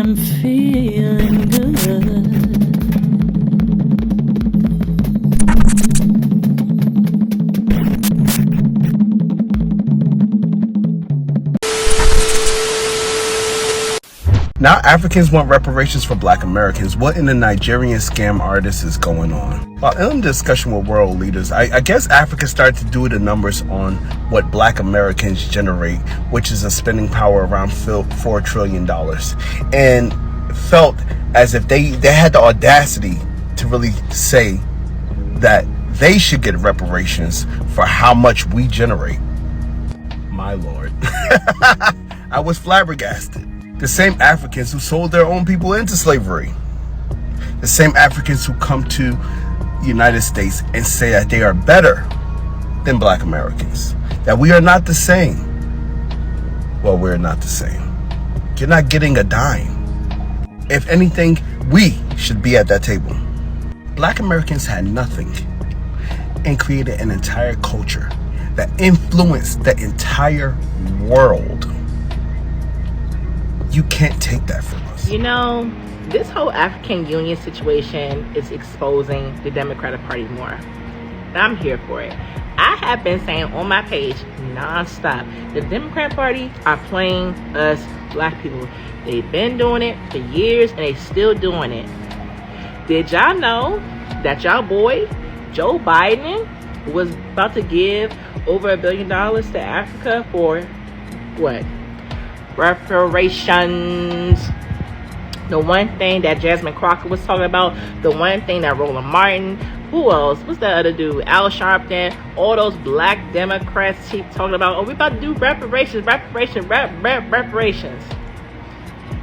I'm feeling good. Now Africans want reparations for Black Americans. What in the Nigerian scam artist is going on? While in discussion with world leaders, I guess Africa started to do the numbers on what Black Americans generate, which is a spending power around $4 trillion, and felt as if they had the audacity to really say that they should get reparations for how much we generate. My Lord. I was flabbergasted. The same Africans who sold their own people into slavery. The same Africans who come to the United States and say that they are better than Black Americans. That we are not the same. Well, we're not the same. You're not getting a dime. If anything, we should be at that table. Black Americans had nothing and created an entire culture that influenced the entire world. You can't take that from us. You know, this whole African Union situation is exposing the Democratic Party more. And I'm here for it. I have been saying on my page non-stop, the Democratic Party are playing us Black people. They've been doing it for years and they still doing it. Did y'all know that y'all boy, Joe Biden, was about to give over $1 billion to Africa for what? Reparations. The one thing that 𝒲𝒶𝓎 was talking about, the one thing that Roland Martin, who else? What's that other dude? Al Sharpton, all those Black Democrats keep talking about, oh, we about to do reparations.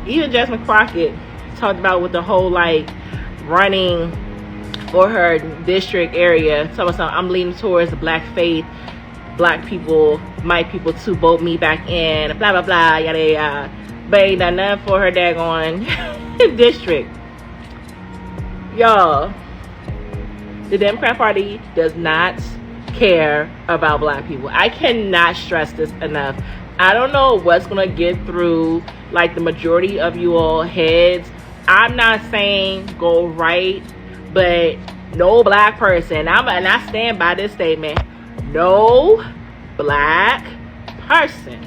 Even 𝒲𝒶𝓎 talked about with the whole like running for her district area, talking about I'm leaning towards the Black faith, Black people, my people to vote me back in, blah blah blah, yada yada. But ain't done nothing for her daggone district. Y'all, the Democrat Party does not care about Black people. I cannot stress this enough. I don't know what's gonna get through like the majority of you all heads. I'm not saying go right, but no Black person, and I stand by this statement, no Black person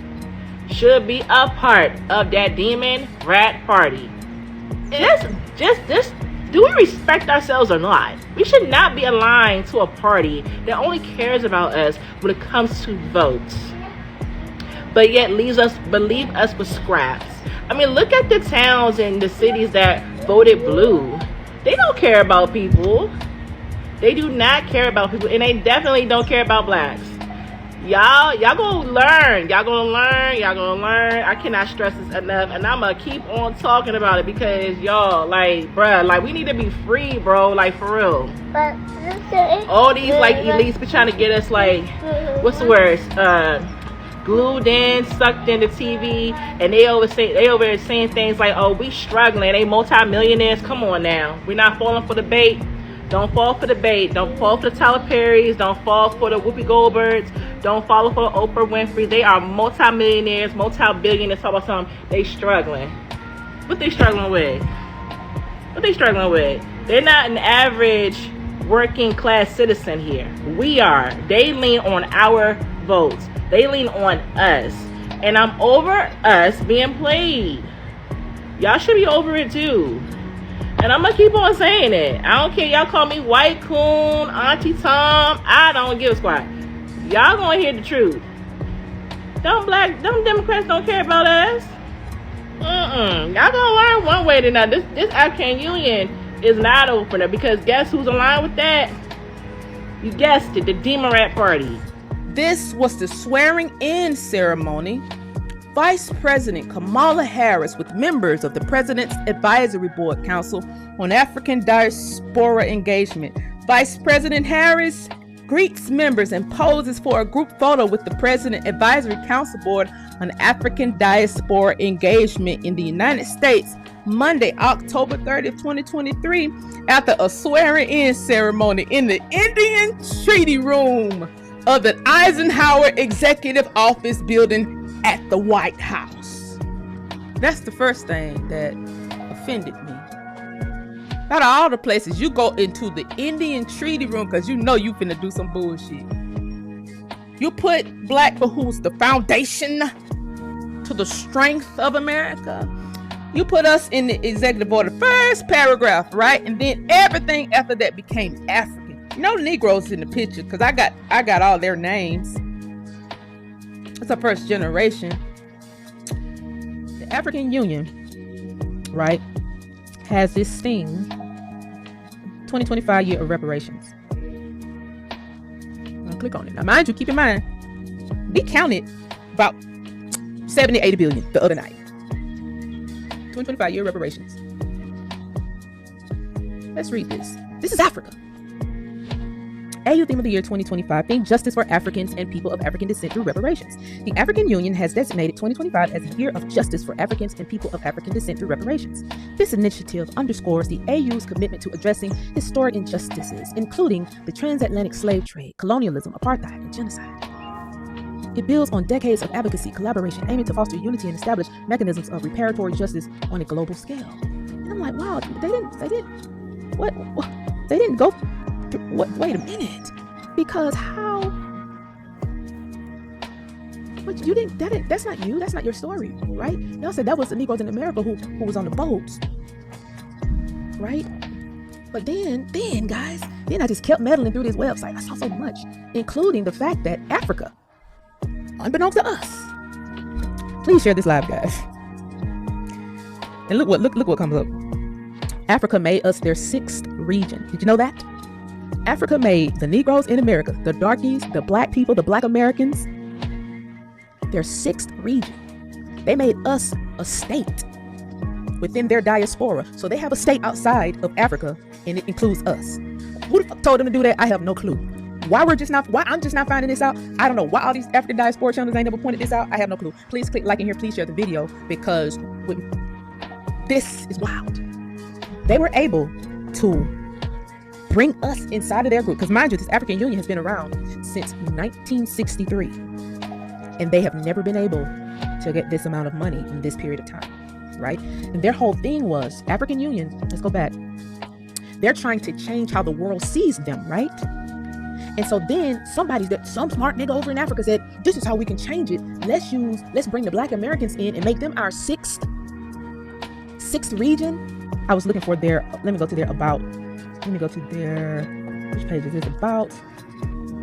should be a part of that demon rat party. Just do we respect ourselves or not? We should not be aligned to a party that only cares about us when it comes to votes, but yet leave us with scraps. I mean, look at the towns and the cities that voted blue. They don't care about people. They do not care about people, and they definitely don't care about Blacks. Y'all gonna learn. Y'all gonna learn. I cannot stress this enough, and I'm gonna keep on talking about it because y'all, like, bruh, like, we need to be free, bro, like, for real. All these like elites be trying to get us, like, what's the word? Glued in, sucked into TV, and they over there saying things like, oh, we struggling, they multi-millionaires. Come on now, we're not falling for the bait. Don't fall for the bait. Don't fall for the Tyler Perrys. Don't fall for the Whoopi Goldbergs. Don't fall for Oprah Winfrey. They are multi-millionaires, multi-billionaires. Talk about something. They struggling. What they struggling with? They're not an average working class citizen here. We are. They lean on our votes. They lean on us. And I'm over us being played. Y'all should be over it too. And I'm going to keep on saying it. I don't care. Y'all call me White Coon, Auntie Tom. I don't give a squat. Y'all going to hear the truth. Them Democrats don't care about us. Y'all going to learn one way or another. This African Union is not opener, because guess who's aligned with that? You guessed it, the Demon Rat Party. This was the swearing-in ceremony. Vice President Kamala Harris, with members of the President's Advisory Board Council on African Diaspora Engagement. Vice President Harris greets members and poses for a group photo with the President Advisory Council Board on African Diaspora Engagement in the United States, Monday, October 30th, 2023, after a swearing-in ceremony in the Indian Treaty Room of the Eisenhower Executive Office Building at the White House. That's the first thing that offended me. Out of all the places, you go into the Indian Treaty Room because you know you finna do some bullshit. You put black for who's the foundation to the strength of America. You put us in the executive order, first paragraph, right? And then everything after that became African. You know, Negroes in the picture because I got all their names. It's a first generation. The African Union, right, has this thing, 2025 year of reparations. I'll click on it. Now, mind you, keep in mind, we counted about 70, 80 billion the other night. 2025 year reparations. Let's read this. This is Africa. AU theme of the year 2025, theme justice for Africans and people of African descent through reparations. The African Union has designated 2025 as a year of justice for Africans and people of African descent through reparations. This initiative underscores the AU's commitment to addressing historic injustices, including the transatlantic slave trade, colonialism, apartheid, and genocide. It builds on decades of advocacy, collaboration, aiming to foster unity and establish mechanisms of reparatory justice on a global scale. And I'm like, wow, they didn't go wait a minute, because how? But you didn't. That's not you. That's not your story, right? Y'all said that was the Negroes in America who was on the boats, right? But then guys, I just kept meddling through this website. I saw so much, including the fact that Africa, unbeknownst to us, please share this live, guys. And look what comes up. Africa made us their 6th region. Did you know that? Africa made the Negroes in America, the darkies, the black people, the black Americans, their 6th region. They made us a state within their diaspora. So they have a state outside of Africa, and it includes us. Who the fuck told them to do that? I have no clue. Why I'm just not finding this out? I don't know why all these African diaspora channels ain't never pointed this out. I have no clue. Please click like in here. Please share the video, because this is wild. They were able to bring us inside of their group. Because mind you, this African Union has been around since 1963. And they have never been able to get this amount of money in this period of time, right? And their whole thing was, African Union, let's go back. They're trying to change how the world sees them, right? And so then some smart nigga over in Africa said, this is how we can change it. Let's bring the black Americans in and make them our sixth region. I was looking for let me go to their about. Let me go to their, which page is this about?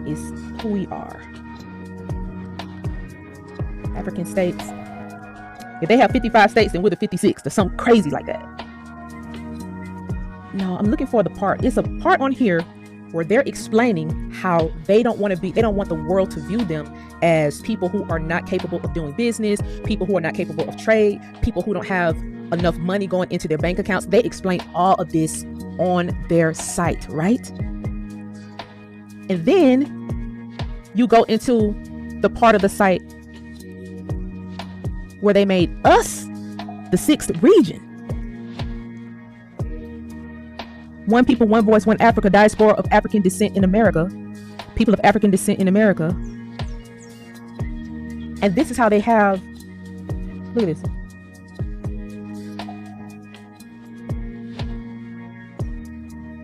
Is who we are. African states. If they have 55 states, then we're the 56th or something crazy like that. No, I'm looking for the part. It's a part on here where they're explaining how they don't want the world to view them as people who are not capable of doing business, people who are not capable of trade, people who don't have enough money going into their bank accounts. They explain all of this on their site, right? And then you go into the part of the site where they made us the 6th region. One people, one voice, one Africa, diaspora of African descent in America, people of African descent in America. And this is how they have, look at this.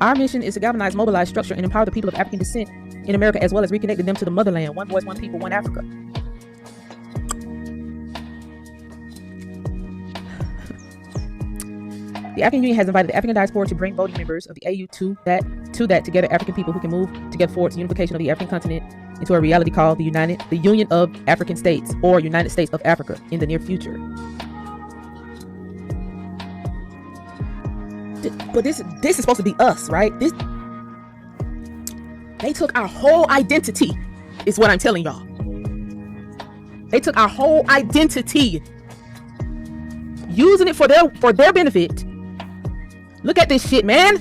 Our mission is to galvanize, mobilize, structure, and empower the people of African descent in America, as well as reconnecting them to the motherland. One voice, one people, one Africa. The African Union has invited the African diaspora to bring voting members of the AU to that together African people who can move together forward to unification of the African continent into a reality called the Union of African States, or United States of Africa, in the near future. But this is supposed to be us, right? They took our whole identity, is what I'm telling y'all. They took our whole identity, using it for their benefit. Look at this shit, man.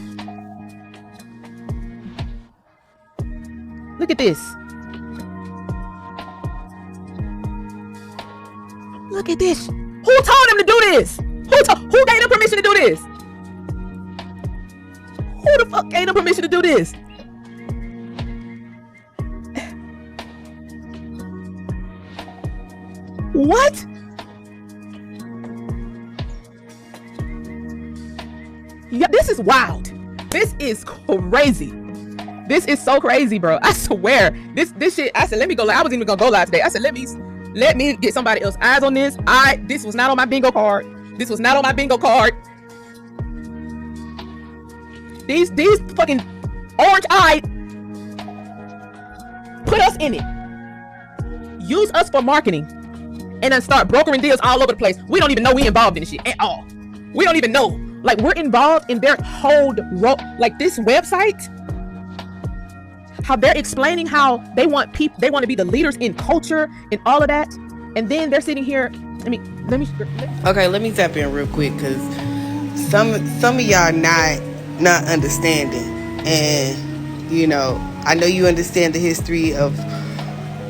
Look at this. Look at this. Who told them to do this? Who gave them permission to do this? Who the fuck gave them permission to do this? What? Yeah, this is wild. This is crazy. This is so crazy, bro. I swear. This shit, I said, let me go. I was even gonna go live today. I said, let me get somebody else eyes on this. This was not on my bingo card. This was not on my bingo card. These fucking orange-eyed put us in it. Use us for marketing. And then start brokering deals all over the place. We don't even know we involved in this shit at all. We don't even know. Like, we're involved in their whole like this website. How they're explaining how they want to be the leaders in culture and all of that. And then they're sitting here. Okay, let me tap in real quick, because some of y'all not understanding. And you know, I know you understand the history of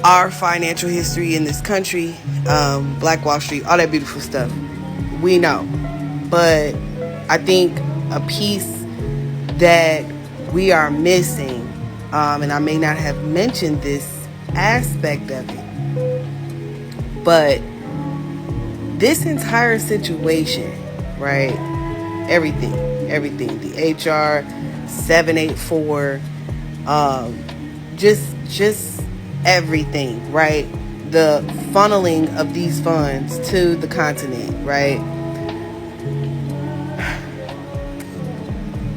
our financial history in this country, Black Wall Street, all that beautiful stuff. We know. But I think a piece that we are missing, and I may not have mentioned this aspect of it, but this entire situation, right? Everything, the HR 784, just everything, right? The funneling of these funds to the continent, right?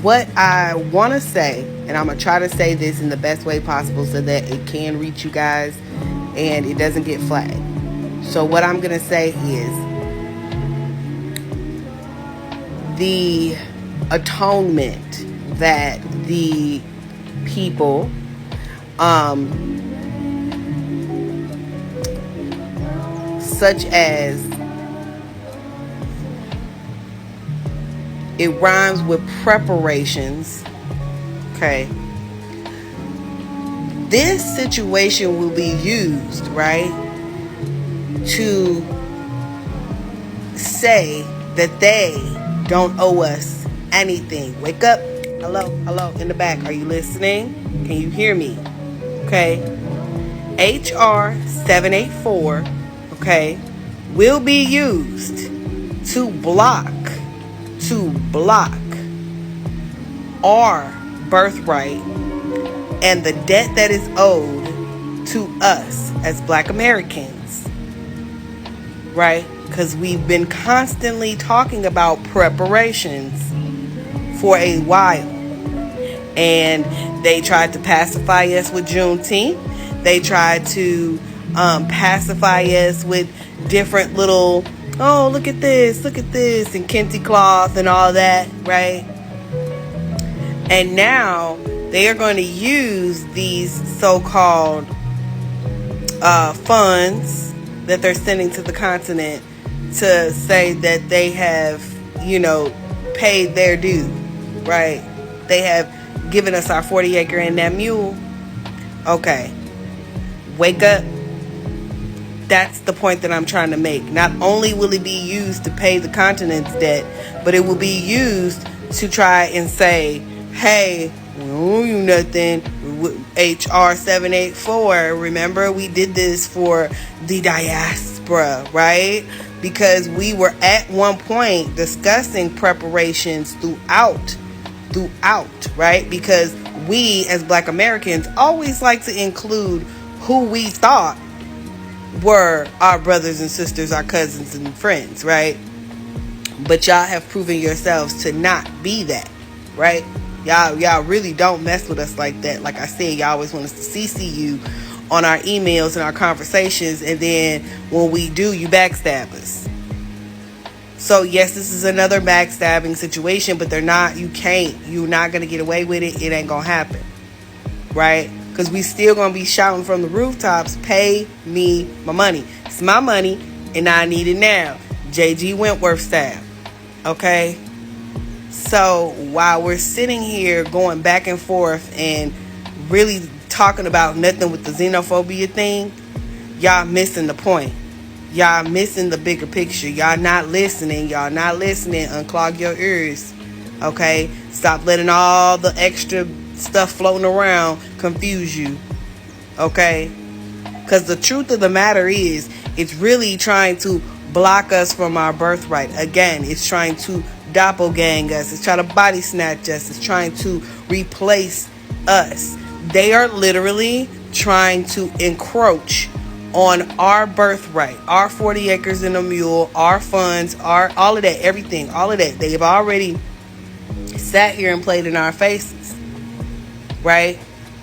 What I want to say, and I'm going to try to say this in the best way possible so that it can reach you guys and it doesn't get flagged. So what I'm going to say is the atonement that the people such as it rhymes with preparations. Okay. This situation will be used, right, to say that they don't owe us anything. Wake up. Hello, in the back. Are you listening? Can you hear me? Okay. HR 784, okay, will be used to block our birthright and the debt that is owed to us as Black Americans, right? Because we've been constantly talking about reparations for a while, and they tried to pacify us with Juneteenth. They tried to pacify us with different little, oh, look at this, and kente cloth and all that, right? And now they are going to use these so-called funds that they're sending to the continent to say that they have, you know, paid their due, right? They have given us our 40 acre and that mule. Okay. Wake up. That's the point that I'm trying to make. Not only will it be used to pay the continent's debt, but it will be used to try and say, hey, we don't owe you nothing. HR 784, remember we did this for the diaspora, right? Because we were at one point discussing preparations throughout, right? Because we as Black Americans always like to include who we thought were our brothers and sisters, our cousins and friends, right? But y'all have proven yourselves to not be that, right? Y'all really don't mess with us like that. Like I said, y'all always want us to CC you on our emails and our conversations, and then when we do, you backstab us. So yes, this is another backstabbing situation, but you're not gonna get away with it. It ain't gonna happen, right? Because we still gonna be shouting from the rooftops, pay me my money. It's my money and I need it now. J.G. Wentworth style. Okay? So while we're sitting here going back and forth and really talking about nothing with the xenophobia thing, y'all missing the point. Y'all missing the bigger picture. Y'all not listening. Unclog your ears. Okay? Stop letting all the extra stuff floating around confuse you. Okay? Because the truth of the matter is, it's really trying to block us from our birthright. Again, it's trying to doppelgang us. It's trying to body snatch us. It's trying to replace us. They are literally trying to encroach on our birthright, our 40 acres and a mule, our funds, our all of that, everything, all of that. They have already sat here and played in our faces, right?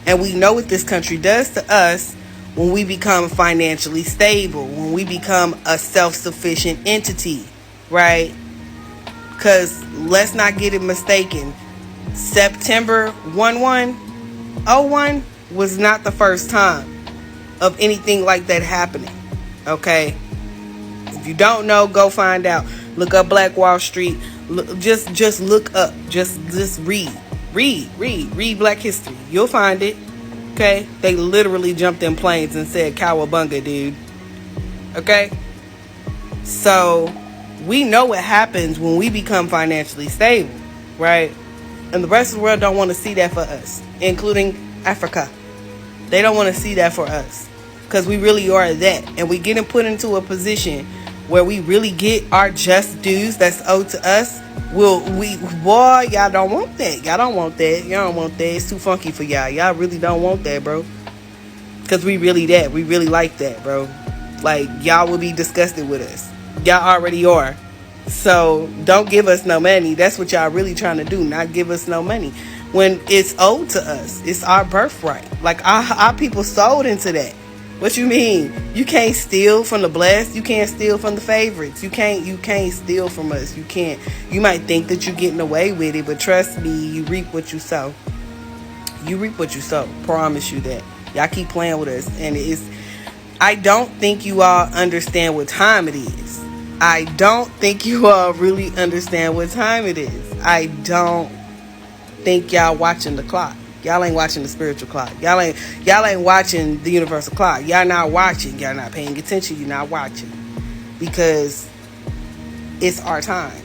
And we know what this country does to us when we become financially stable, when we become a self-sufficient entity, right? Because let's not get it mistaken. September 1101 was not the first time of anything like that happening, okay? If you don't know, go find out. Look up Black Wall Street. Just look up. Just read Black history. You'll find it. Okay? They literally jumped in planes and said cowabunga, dude. Okay? So we know what happens when we become financially stable, right? And the rest of the world don't want to see that for us, including Africa. They don't want to see that for us, because we really are that, and we getting put into a position where we really get our just dues that's owed to us. Boy, y'all don't want that. Y'all don't want that. Y'all don't want that. It's too funky for y'all. Y'all really don't want that, bro. Because we really that. We really like that, bro. Like, y'all will be disgusted with us. Y'all already are. So don't give us no money. That's what y'all really trying to do. Not give us no money when it's owed to us. It's our birthright. Like, our people sold into that. What you mean? You can't steal from the blessed. You can't steal from the favorites. You can't steal from us. You can't. You might think that you're getting away with it, but trust me, you reap what you sow. You reap what you sow. Promise you that. Y'all keep playing with us. And I don't think you all understand what time it is. I don't think you all really understand what time it is. I don't think y'all watching the clock. Y'all ain't watching the spiritual clock. Y'all ain't watching the universal clock. Y'all not watching. Y'all not paying attention. You're not watching. Because it's our time.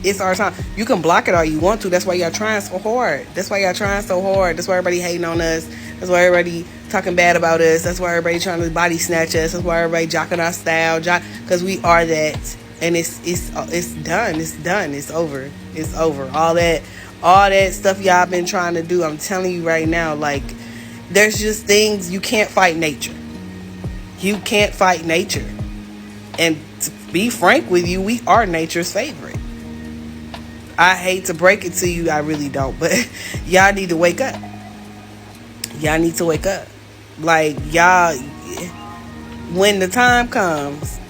It's our time. You can block it all you want to. That's why y'all trying so hard. That's why everybody hating on us. That's why everybody talking bad about us. That's why everybody trying to body snatch us. That's why everybody jocking our style. Because we are that. And it's done. It's done. It's over. It's over. All that stuff y'all been trying to do, I'm telling you right now, like, there's just things, you can't fight nature. You can't fight nature. And to be frank with you, we are nature's favorite. I hate to break it to you, I really don't, but y'all need to wake up. Y'all need to wake up. Like, y'all, when the time comes,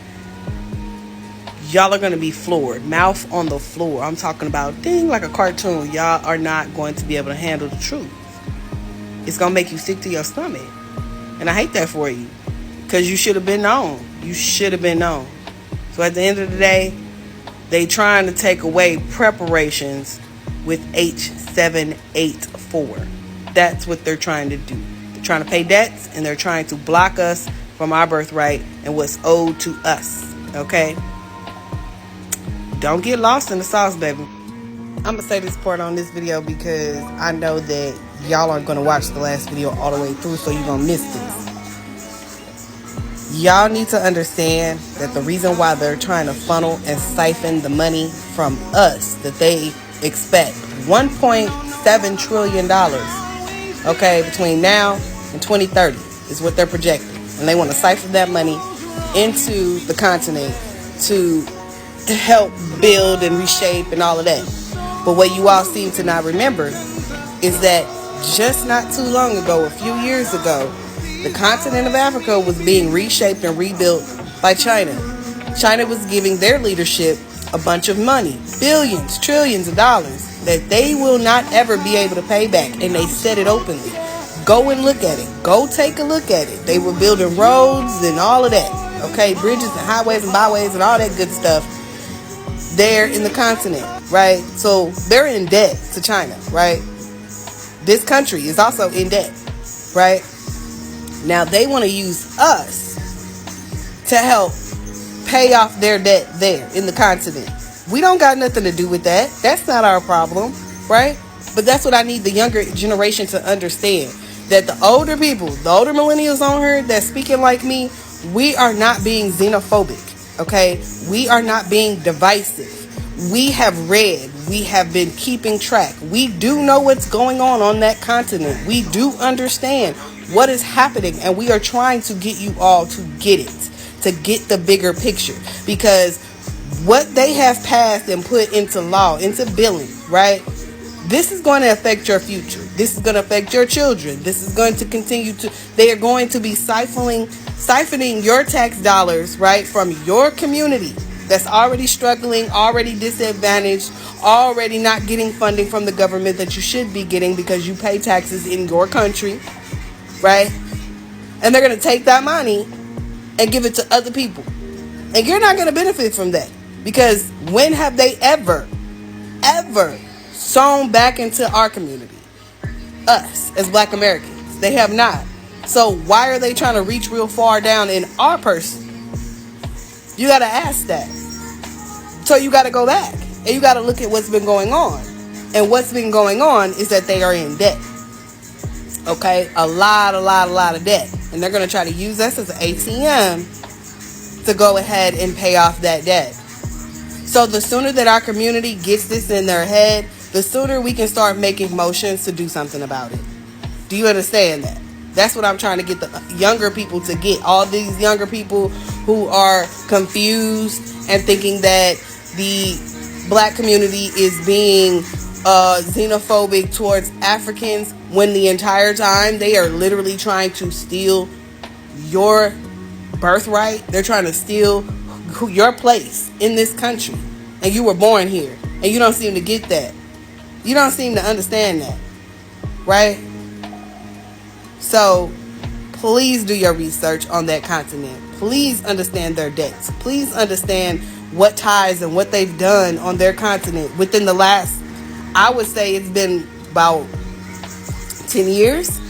y'all are going to be floored. Mouth on the floor. I'm talking about ding like a cartoon. Y'all are not going to be able to handle the truth. It's going to make you sick to your stomach. And I hate that for you. Because you should have been known. You should have been known. So at the end of the day, they trying to take away preparations with 𝒲𝒶𝓎-𝒯ℛ𝒰𝒯ℋ. That's what they're trying to do. They're trying to pay debts, and they're trying to block us from our birthright and what's owed to us. Okay? Don't get lost in the sauce, baby. I'm going to say this part on this video because I know that y'all aren't going to watch the last video all the way through, so you're going to miss this. Y'all need to understand that the reason why they're trying to funnel and siphon the money from us, that they expect $1.7 trillion, okay, between now and 2030 is what they're projecting. And they want to siphon that money into the continent to help build and reshape and all of that. But what you all seem to not remember is that just not too long ago, a few years ago, the continent of Africa was being reshaped and rebuilt by China. China was giving their leadership a bunch of money, billions, trillions of dollars that they will not ever be able to pay back. And they said it openly. Go and look at it. Go take a look at it. They were building roads and all of that. Okay, bridges and highways and byways and all that good stuff there in the continent, right? So they're in debt to China, right? This country is also in debt, right? Now they want to use us to help pay off their debt there in the continent. We don't got nothing to do with that. That's not our problem, right? But that's what I need the younger generation to understand. That the older people, the older millennials on here that's speaking like me, we are not being xenophobic, okay? We are not being divisive. we have read, we have been keeping track. We do know what's going on that continent. We do understand what is happening, and we are trying to get you all to get it, to get the bigger picture, because what they have passed and put into law, into billing, right? This is going to affect your future. This is going to affect your children. This is going to continue to, they are going to be siphoning your tax dollars, right, from your community that's already struggling, already disadvantaged, already not getting funding from the government that you should be getting because you pay taxes in your country, right? And they're going to take that money and give it to other people. And you're not going to benefit from that, because when have they ever sown back into our community, us as Black Americans? They have not. So why are they trying to reach real far down in our person? You got to ask that. So you got to go back and you got to look at what's been going on. And what's been going on is that they are in debt. Okay, a lot of debt. And they're going to try to use us as an ATM to go ahead and pay off that debt. So the sooner that our community gets this in their head, the sooner we can start making motions to do something about it. Do you understand that? That's what I'm trying to get the younger people to get. All these younger people who are confused and thinking that the Black community is being xenophobic towards Africans, when the entire time they are literally trying to steal your birthright. They're trying to steal your place in this country, and you were born here, and you don't seem to get that. You don't seem to understand that, right? So please do your research on that continent. Please understand their debts. Please understand what ties and what they've done on their continent within the last, I would say it's been about 10 years.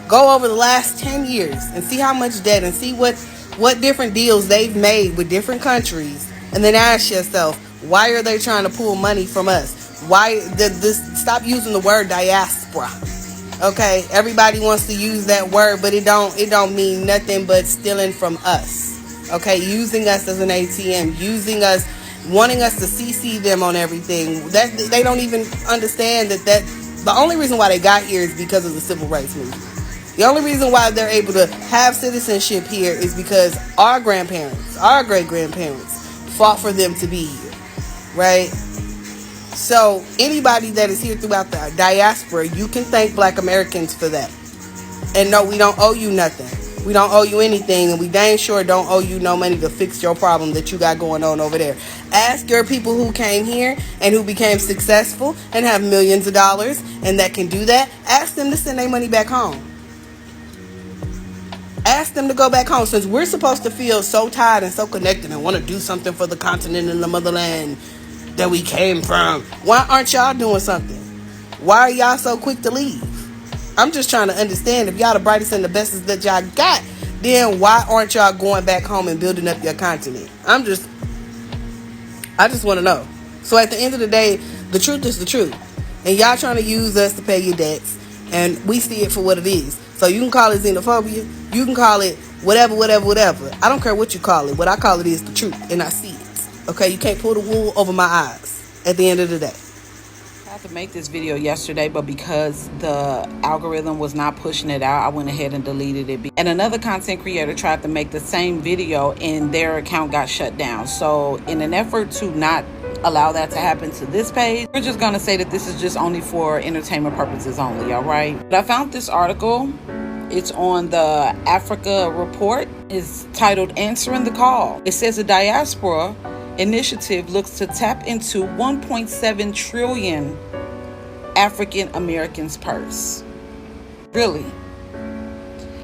Go over the last 10 years and see how much debt, and see what different deals they've made with different countries, and then ask yourself, why are they trying to pull money from us? Why stop using the word diaspora? Okay, everybody wants to use that word, but it don't mean nothing but stealing from us. Okay, using us as an ATM, using us, wanting us to CC them on everything. That they don't even understand that the only reason why they got here is because of the civil rights movement. The only reason why they're able to have citizenship here is because our grandparents, our great-grandparents fought for them to be here, right? So anybody that is here throughout the diaspora, you can thank Black Americans for that. And no, we don't owe you nothing. We don't owe you anything, and we dang sure don't owe you no money to fix your problem that you got going on over there. Ask your people who came here and who became successful and have millions of dollars and that can do that. Ask them to send their money back home. Ask them to go back home. Since we're supposed to feel so tired and so connected and want to do something for the continent and the motherland that we came from, why aren't y'all doing something? Why are y'all so quick to leave? I'm just trying to understand, if y'all the brightest and the bestest that y'all got, then why aren't y'all going back home and building up your continent? I just want to know. So at the end of the day, the truth is the truth. And y'all trying to use us to pay your debts, and we see it for what it is. So you can call it xenophobia, you can call it whatever. I don't care what you call it. What I call it is the truth, and I see it. Okay, you can't pull the wool over my eyes at the end of the day. I had to make this video yesterday, but because the algorithm was not pushing it out, I went ahead and deleted it. And another content creator tried to make the same video and their account got shut down. So in an effort to not allow that to happen to this page, we're just gonna say that this is just only for entertainment purposes only, all right? But I found this article. It's on the Africa Report. It's titled Answering the Call. It says a diaspora initiative looks to tap into 1.7 trillion African Americans' purse. Really?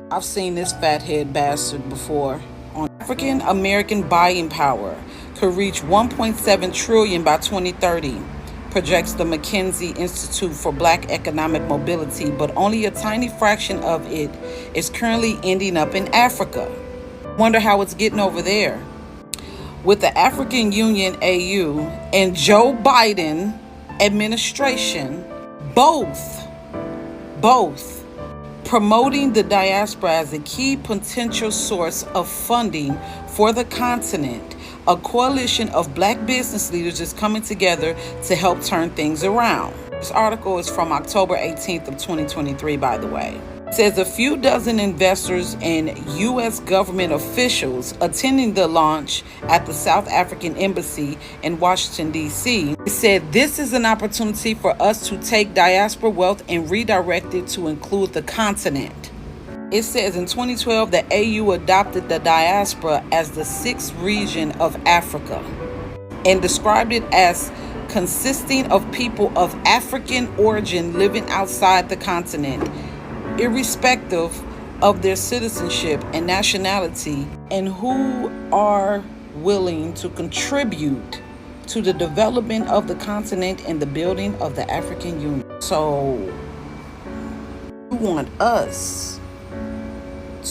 I've seen this fathead bastard before. On African American buying power could reach 1.7 trillion by 2030, projects the McKinsey Institute for Black Economic Mobility, but only a tiny fraction of it is currently ending up in Africa. Wonder how it's getting over there. With the African Union AU and Joe Biden administration both promoting the diaspora as a key potential source of funding for the continent, A coalition of black business leaders is coming together to help turn things around. This article is from October 18th of 2023, by the way. It says a few dozen investors and U.S. government officials attending the launch at the South African Embassy in Washington, D.C. said this is an opportunity for us to take diaspora wealth and redirect it to include the continent. It says in 2012, the AU adopted the diaspora as the sixth region of Africa and described it as consisting of people of African origin living outside the continent, irrespective of their citizenship and nationality, and who are willing to contribute to the development of the continent and the building of the African Union. So, you want us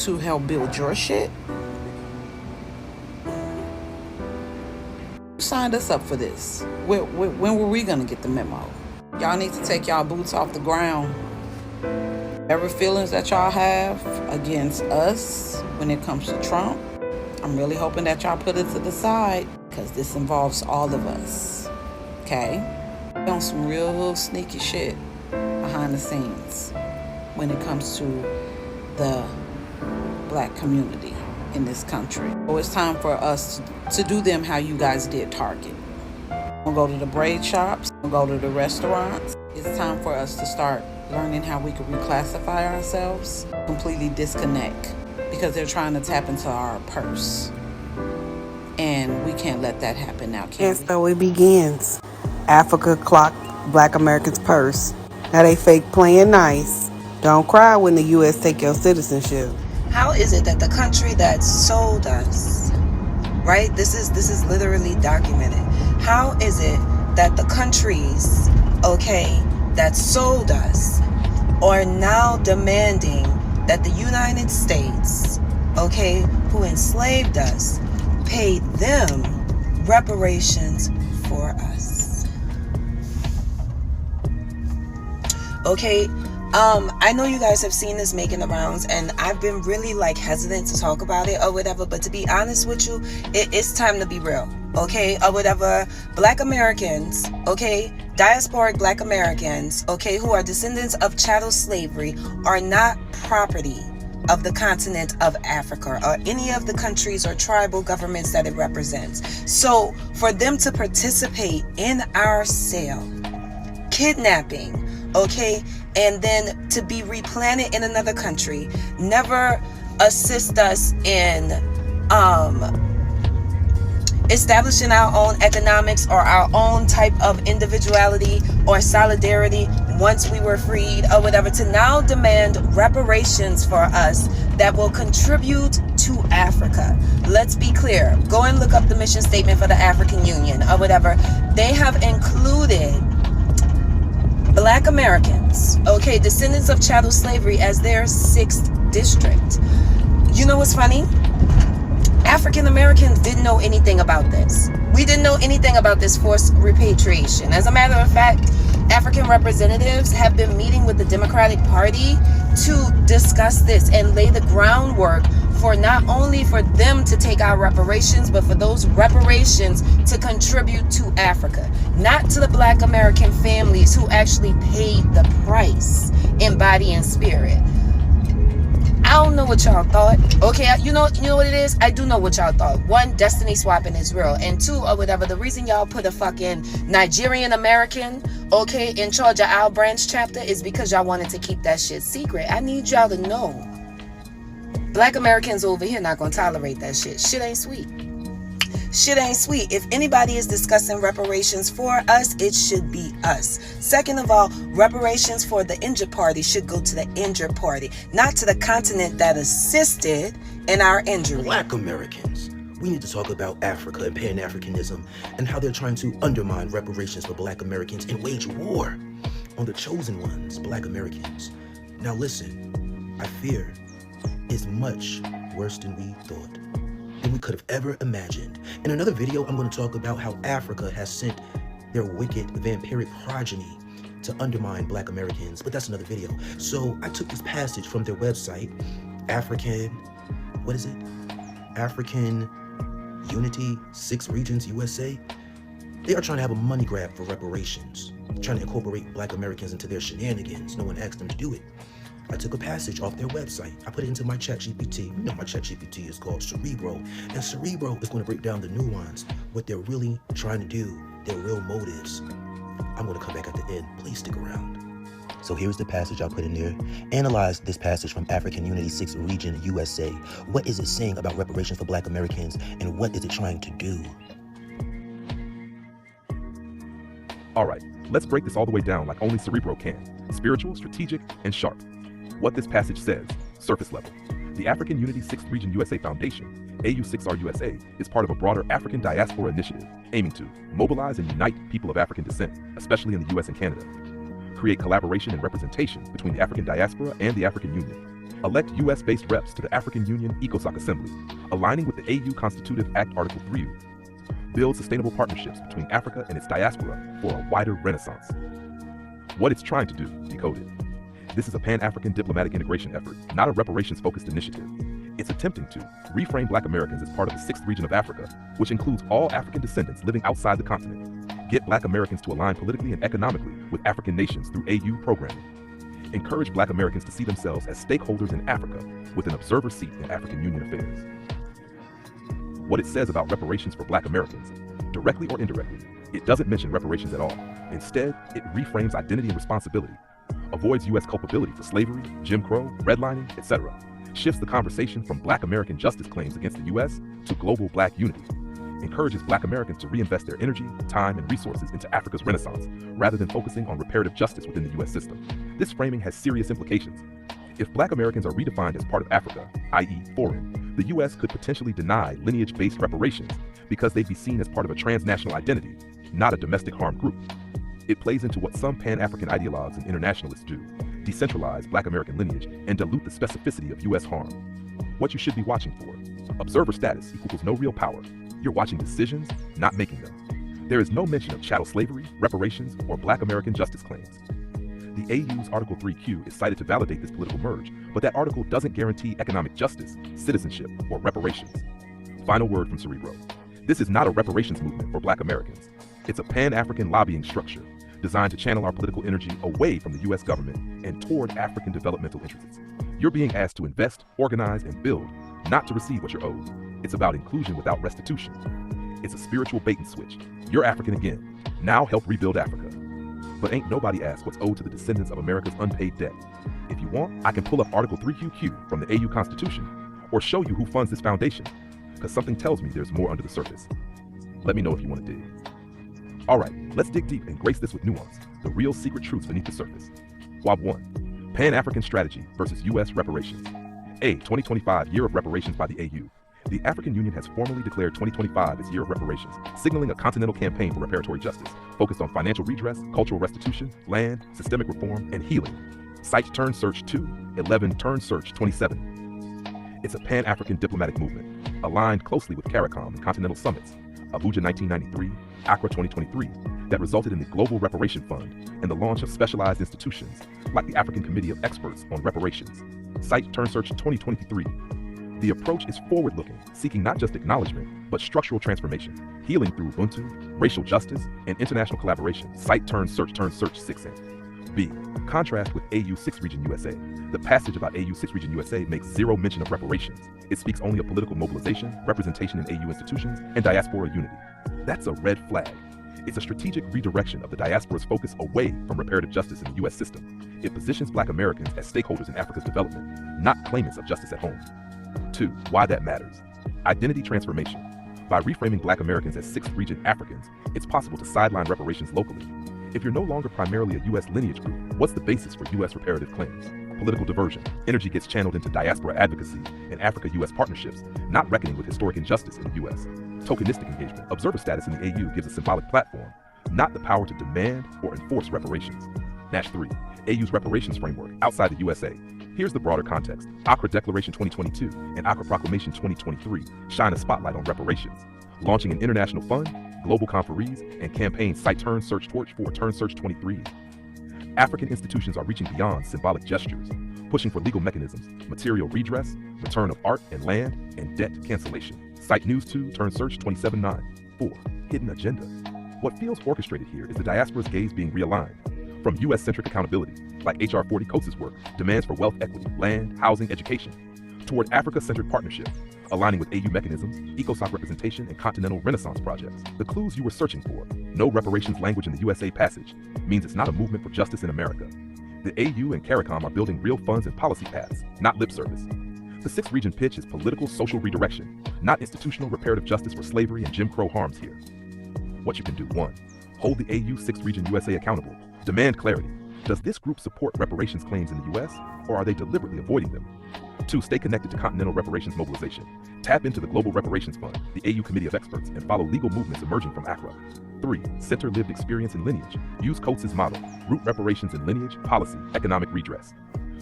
to help build your shit? Who signed us up for this? When were we gonna get the memo? Y'all need to take y'all boots off the ground. Whatever feelings that y'all have against us when it comes to Trump, I'm really hoping that y'all put it to the side, because this involves all of us. Okay? On some real sneaky shit behind the scenes when it comes to the black community in this country. So it's time for us to do them how you guys did Target. We'll go to the braid shops, we'll go to the restaurants. It's time for us to start learning how we can reclassify ourselves, completely disconnect, because they're trying to tap into our purse. And we can't let that happen now, can we? And so it begins. Africa clocked black Americans' purse. Now they fake playing nice. Don't cry when the U.S. take your citizenship. How is it that the country that sold us, right? This is literally documented. How is it that the countries, okay, that sold us are now demanding that the United States, okay, who enslaved us, pay them reparations for us? Okay, I know you guys have seen this making the rounds, and I've been really hesitant to talk about it or whatever, but to be honest with you, it's time to be real, okay, or whatever. Black Americans, okay, diasporic black Americans, okay, who are descendants of chattel slavery are not property of the continent of Africa or any of the countries or tribal governments that it represents. So for them to participate in our sale, kidnapping, okay, and then to be replanted in another country, never assist us in establishing our own economics or our own type of individuality or solidarity once we were freed or whatever, to now demand reparations for us that will contribute to Africa. Let's be clear. Go and look up the mission statement for the African Union or whatever. They have included Black Americans, okay, descendants of chattel slavery, as their 6th district. You know what's funny? African Americans didn't know anything about this. We didn't know anything about this forced repatriation. As a matter of fact, African representatives have been meeting with the Democratic Party to discuss this and lay the groundwork for not only for them to take our reparations, but for those reparations to contribute to Africa, not to the Black American families who actually paid the price in body and spirit. I don't know what y'all thought. Okay, you know what it is? I do know what y'all thought. One, destiny swapping is real. And two, or whatever, the reason y'all put a fucking Nigerian American, okay, in charge of our branch chapter is because y'all wanted to keep that shit secret. I need y'all to know. Black Americans over here not gonna tolerate that shit. Shit ain't sweet. Shit ain't sweet. If anybody is discussing reparations for us, it should be us. Second of all, reparations for the injured party should go to the injured party, not to the continent that assisted in our injury. Black Americans. We need to talk about Africa and Pan-Africanism and how they're trying to undermine reparations for Black Americans and wage war on the chosen ones, Black Americans. Now listen, I fear is much worse than we thought, than we could have ever imagined. In another video, I'm going to talk about how Africa has sent their wicked vampiric progeny to undermine Black Americans, but that's another video. So I took this passage from their website, African Unity, 6 Regions, USA, they are trying to have a money grab for reparations, trying to incorporate Black Americans into their shenanigans. No one asked them to do it. I took a passage off their website. I put it into my ChatGPT. You know my ChatGPT is called Cerebro. And Cerebro is going to break down the nuance, what they're really trying to do, their real motives. I'm going to come back at the end. Please stick around. So here's the passage I put in there. Analyze this passage from African Unity 6 Region, USA. What is it saying about reparations for Black Americans, and what is it trying to do? All right, let's break this all the way down like only Cerebro can. Spiritual, strategic, and sharp. What this passage says, surface level. The African Unity 6th Region USA Foundation, AU6R USA, is part of a broader African diaspora initiative aiming to mobilize and unite people of African descent, especially in the US and Canada. Create collaboration and representation between the African diaspora and the African Union. Elect US-based reps to the African Union ECOSOC Assembly, aligning with the AU Constitutive Act Article 3. Build sustainable partnerships between Africa and its diaspora for a wider renaissance. What it's trying to do, decoded. This is a Pan-African diplomatic integration effort, not a reparations-focused initiative. It's attempting to reframe Black Americans as part of the 6th region of Africa, which includes all African descendants living outside the continent. Get Black Americans to align politically and economically with African nations through AU programming. Encourage Black Americans to see themselves as stakeholders in Africa with an observer seat in African Union affairs. What it says about reparations for Black Americans, directly or indirectly, it doesn't mention reparations at all. Instead, it reframes identity and responsibility, avoids U.S. culpability for slavery, Jim Crow, redlining, etc., shifts the conversation from Black American justice claims against the U.S. to global Black unity, encourages Black Americans to reinvest their energy, time, and resources into Africa's renaissance, rather than focusing on reparative justice within the U.S. system. This framing has serious implications. If Black Americans are redefined as part of Africa, i.e. foreign, the U.S. could potentially deny lineage-based reparations because they'd be seen as part of a transnational identity, not a domestic harm group. It plays into what some Pan-African ideologues and internationalists do, decentralize Black American lineage and dilute the specificity of U.S. harm. What you should be watching for. Observer status equals no real power. You're watching decisions, not making them. There is no mention of chattel slavery, reparations, or Black American justice claims. The AU's Article 3Q is cited to validate this political merge, but that article doesn't guarantee economic justice, citizenship, or reparations. Final word from Cerebro. This is not a reparations movement for Black Americans. It's a Pan-African lobbying structure designed to channel our political energy away from the U.S. government and toward African developmental interests. You're being asked to invest, organize, and build, not to receive what you're owed. It's about inclusion without restitution. It's a spiritual bait and switch. You're African again. Now help rebuild Africa. But ain't nobody asked what's owed to the descendants of America's unpaid debt. If you want, I can pull up Article 3QQ from the AU Constitution, or show you who funds this foundation, because something tells me there's more under the surface. Let me know if you want to dig. All right, let's dig deep and grace this with nuance, the real secret truths beneath the surface. WAB 1, Pan-African Strategy versus U.S. Reparations. A 2025 Year of Reparations by the AU. The African Union has formally declared 2025 as Year of Reparations, signaling a continental campaign for reparatory justice, focused on financial redress, cultural restitution, land, systemic reform, and healing. Cite Turn Search 2, 11 Turn Search 27. It's a Pan-African diplomatic movement, aligned closely with CARICOM and continental summits, Abuja 1993, Accra 2023, that resulted in the Global Reparation Fund and the launch of specialized institutions like the African Committee of Experts on Reparations. Cite Turn Search 2023. The approach is forward-looking, seeking not just acknowledgement, but structural transformation, healing through Ubuntu, racial justice, and international collaboration. Cite Turn Search 6th. B. Contrast with AU 6 Region USA. The passage about AU 6 Region USA makes zero mention of reparations. It speaks only of political mobilization, representation in AU institutions, and diaspora unity. That's a red flag. It's a strategic redirection of the diaspora's focus away from reparative justice in the U.S. system. It positions Black Americans as stakeholders in Africa's development, not claimants of justice at home. 2. Why that matters. Identity transformation. By reframing Black Americans as 6th region Africans, it's possible to sideline reparations locally. If you're no longer primarily a U.S. lineage group, what's the basis for U.S. reparative claims? Political diversion. Energy gets channeled into diaspora advocacy and Africa-U.S. partnerships, not reckoning with historic injustice in the U.S. Tokenistic engagement. Observer status in the AU gives a symbolic platform, not the power to demand or enforce reparations. Nash 3. AU's reparations framework outside the USA. Here's the broader context. Accra Declaration 2022 and Accra Proclamation 2023 shine a spotlight on reparations, launching an international fund, global conferees, and campaign Cite Turn Search Torch for Turn Search 23. African institutions are reaching beyond symbolic gestures, pushing for legal mechanisms, material redress, return of art and land, and debt cancellation. Site News 2 turn search 27.9. 4. Hidden agenda. What feels orchestrated here is the diaspora's gaze being realigned from U.S.-centric accountability, like H.R. 40 Coates' work, demands for wealth equity, land, housing, education, toward Africa-centered partnership, aligning with AU mechanisms, ECOSOC representation, and continental renaissance projects. The clues you were searching for, no reparations language in the USA passage, means it's not a movement for justice in America. The AU and CARICOM are building real funds and policy paths, not lip service. The sixth region pitch is political social redirection, not institutional reparative justice for slavery and Jim Crow harms here. What you can do: 1. Hold the AU 6th Region USA accountable. Demand clarity. Does this group support reparations claims in the US, or are they deliberately avoiding them? 2. Stay connected to continental reparations mobilization. Tap into the Global Reparations Fund, the AU Committee of Experts, and follow legal movements emerging from Accra. 3. Center lived experience in lineage. Use Coates' model. Root reparations in lineage, policy, economic redress.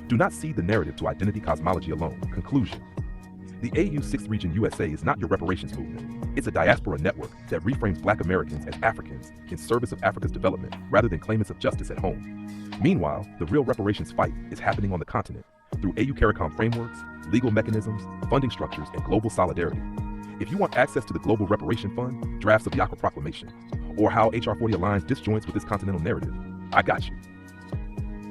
Do not see the narrative to identity cosmology alone. Conclusion. The AU 6th Region USA is not your reparations movement. It's a diaspora network that reframes Black Americans as Africans in service of Africa's development rather than claimants of justice at home. Meanwhile, the real reparations fight is happening on the continent through AU CARICOM frameworks, legal mechanisms, funding structures, and global solidarity. If you want access to the Global Reparation Fund, drafts of the Accra Proclamation, or how HR 40 aligns disjoints with this continental narrative, I got you.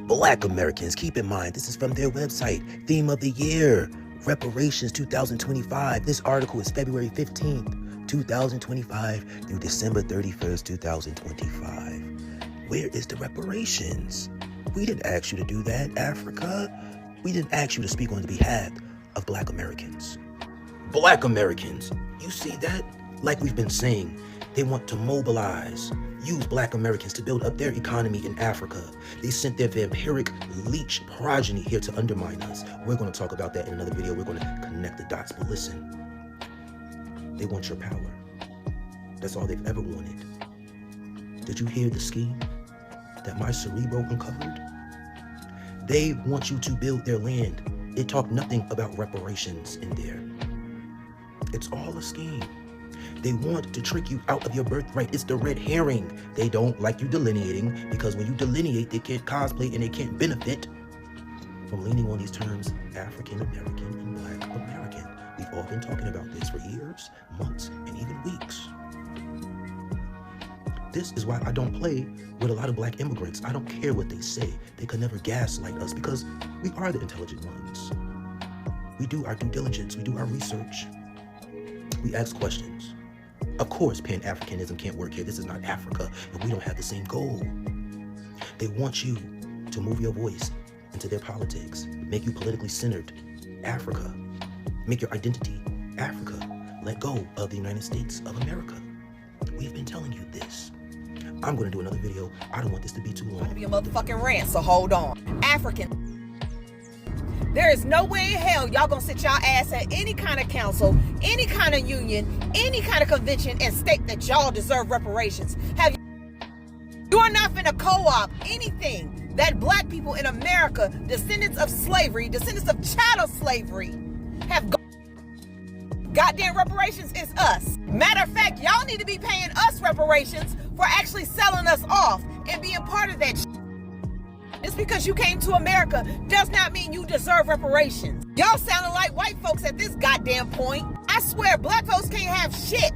Black Americans, keep in mind, this is from their website. Theme of the year, Reparations 2025. This article is February 15th, 2025 through December 31st, 2025. Where is the reparations? We didn't ask you to do that, Africa. We didn't ask you to speak on the behalf of Black Americans. Black Americans, you see that? Like we've been saying, they want to mobilize, use Black Americans to build up their economy in Africa. They sent their vampiric leech progeny here to undermine us. We're going to talk about that in another video. We're going to connect the dots. But listen, they want your power. That's all they've ever wanted. Did you hear the scheme that my cerebro uncovered? They want you to build their land. It talked nothing about reparations in there. It's all a scheme. They want to trick you out of your birthright. It's the red herring. They don't like you delineating, because when you delineate, they can't cosplay and they can't benefit from leaning on these terms, African American and Black American. We've all been talking about this for years, months, and even weeks. This is why I don't play with a lot of Black immigrants. I don't care what they say. They could never gaslight us, because we are the intelligent ones. We do our due diligence. We do our research. We ask questions. Of course, Pan-Africanism can't work here. This is not Africa, and we don't have the same goal. They want you to move your voice into their politics, make you politically centered. Africa. Make your identity Africa. Let go of the United States of America. We've been telling you this. I'm going to do another video. I don't want this to be too long. It's going to be a motherfucking rant, so hold on. African. There is no way in hell y'all gonna sit y'all ass at any kind of council, any kind of union, any kind of convention and state that y'all deserve reparations. You are not finna co-op anything that Black people in America, descendants of slavery, descendants of chattel slavery, have goddamn reparations is us. Matter of fact, y'all need to be paying us reparations for actually selling us off and being part of that shit. Just because you came to America does not mean you deserve reparations. Y'all sounding like white folks at this goddamn point. I swear, Black folks can't have shit.